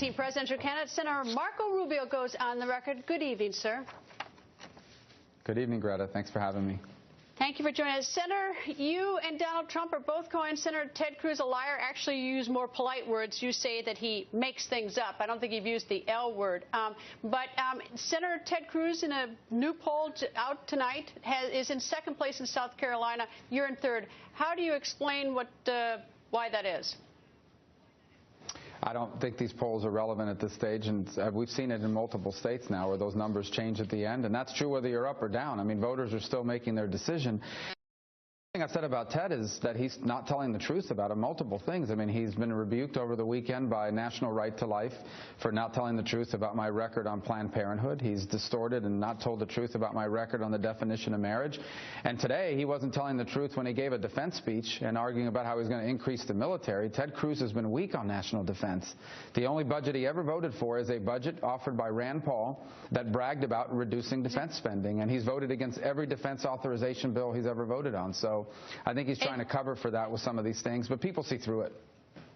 2016 presidential candidate, Senator Marco Rubio, goes on the record. Good evening, sir. Good evening, Greta. Thanks for having me. Thank you for joining us. Senator, you and Donald Trump are both calling Senator Ted Cruz a liar. Actually, you use more polite words. You say that he makes things up. I don't think you've used the L word. Senator Ted Cruz, in a new poll out tonight, is in second place in South Carolina. You're in third. How do you explain why that is? I don't think these polls are relevant at this stage, and we've seen it in multiple states now where those numbers change at the end, and that's true whether you're up or down. I mean, voters are still making their decision. The thing I've said about Ted is that he's not telling the truth about multiple things. I mean, he's been rebuked over the weekend by National Right to Life for not telling the truth about my record on Planned Parenthood. He's distorted and not told the truth about my record on the definition of marriage. And today, he wasn't telling the truth when he gave a defense speech and arguing about how he's going to increase the military. Ted Cruz has been weak on national defense. The only budget he ever voted for is a budget offered by Rand Paul that bragged about reducing defense spending. And he's voted against every defense authorization bill he's ever voted on. So I think he's trying to cover for that with some of these things, but people see through it.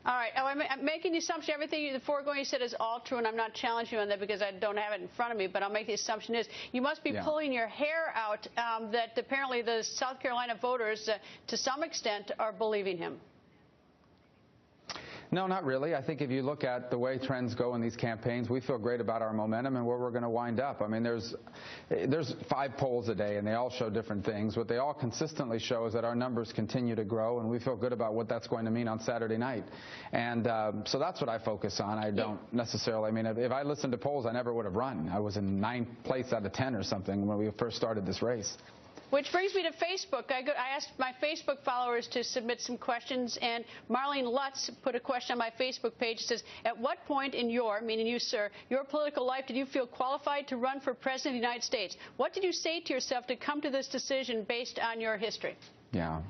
All right. I'm making the assumption everything the foregoing you said is all true, and I'm not challenging you on that because I don't have it in front of me, but I'll make the assumption is you must be pulling your hair out that apparently the South Carolina voters, to some extent, are believing him. No, not really. I think if you look at the way trends go in these campaigns, we feel great about our momentum and where we're going to wind up. I mean, there's 5 polls a day, and they all show different things. What they all consistently show is that our numbers continue to grow, and we feel good about what that's going to mean on Saturday night. And so that's what I focus on. I don't necessarily, I mean, if I listened to polls, I never would have run. I was in 9th place out of 10 or something when we first started this race. Which brings me to Facebook. I asked my Facebook followers to submit some questions, and Marlene Lutz put a question on my Facebook page. It says, at what point in your, meaning you, sir, your political life did you feel qualified to run for President of the United States? What did you say to yourself to come to this decision based on your history? Yeah.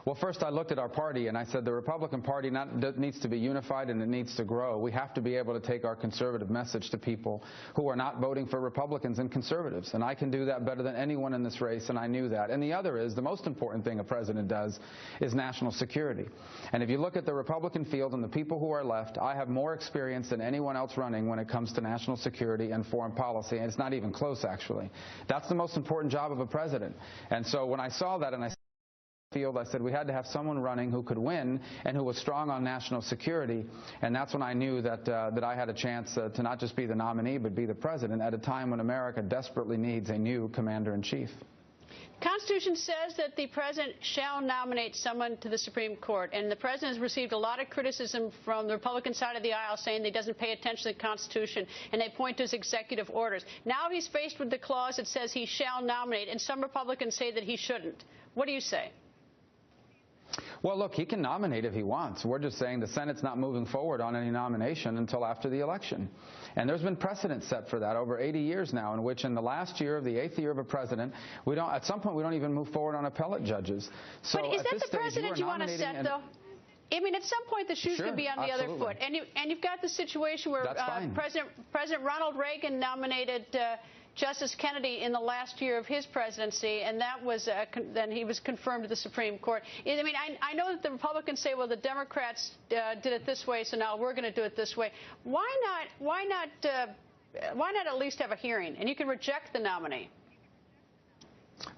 Well, first I looked at our party and I said the Republican Party needs to be unified and it needs to grow. We have to be able to take our conservative message to people who are not voting for Republicans and conservatives. And I can do that better than anyone in this race, and I knew that. And the other is the most important thing a president does is national security. And if you look at the Republican field and the people who are left, I have more experience than anyone else running when it comes to national security and foreign policy. And it's not even close, actually. That's the most important job of a president. And so when I saw that and I said we had to have someone running who could win and who was strong on national security, and that's when I knew that I had a chance to not just be the nominee but be the president at a time when America desperately needs a new commander-in-chief. The Constitution says that the president shall nominate someone to the Supreme Court, and the president has received a lot of criticism from the Republican side of the aisle saying that he doesn't pay attention to the Constitution, and they point to his executive orders. Now he's faced with the clause that says he shall nominate, and some Republicans say that he shouldn't. What do you say? Well, look, he can nominate if he wants. We're just saying the Senate's not moving forward on any nomination until after the election. And there's been precedent set for that over 80 years now, in which in the last year of the 8th year of a president, at some point we don't even move forward on appellate judges. So but is that the precedent you want to set, though? I mean, at some point the shoes could be on the other foot. And you've got the situation where President Ronald Reagan nominated Justice Kennedy in the last year of his presidency, and that was then he was confirmed to the Supreme Court. I mean, I know that the Republicans say, well, the Democrats did it this way, so now we're going to do it this way. Why not at least have a hearing, and you can reject the nominee?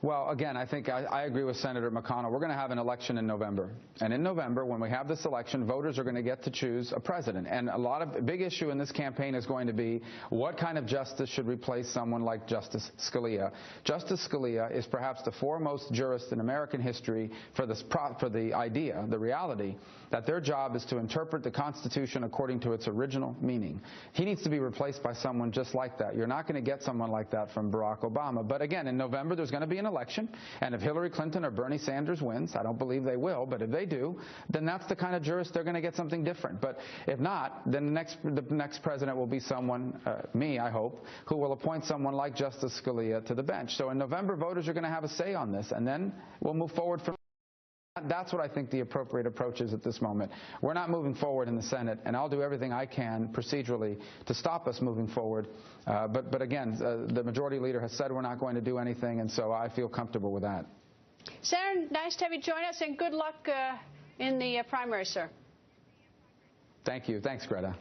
Well, again, I think I agree with Senator McConnell. We're going to have an election in November. And in November, when we have this election, voters are going to get to choose a president. And a big issue in this campaign is going to be what kind of justice should replace someone like Justice Scalia. Justice Scalia is perhaps the foremost jurist in American history for the idea, the reality, that their job is to interpret the Constitution according to its original meaning. He needs to be replaced by someone just like that. You're not going to get someone like that from Barack Obama. But again, in November, there's going to be an election, and if Hillary Clinton or Bernie Sanders wins, I don't believe they will, but if they do, then that's the kind of jurist they're going to get something different. But if not, then the next president will be someone, me, I hope, who will appoint someone like Justice Scalia to the bench. So in November, voters are going to have a say on this, and then we'll move forward from That's what I think the appropriate approach is at this moment. We're not moving forward in the Senate, and I'll do everything I can procedurally to stop us moving forward. But again, the majority leader has said we're not going to do anything, and so I feel comfortable with that. Senator, nice to have you join us, and good luck in the primary, sir. Thank you. Thanks, Greta.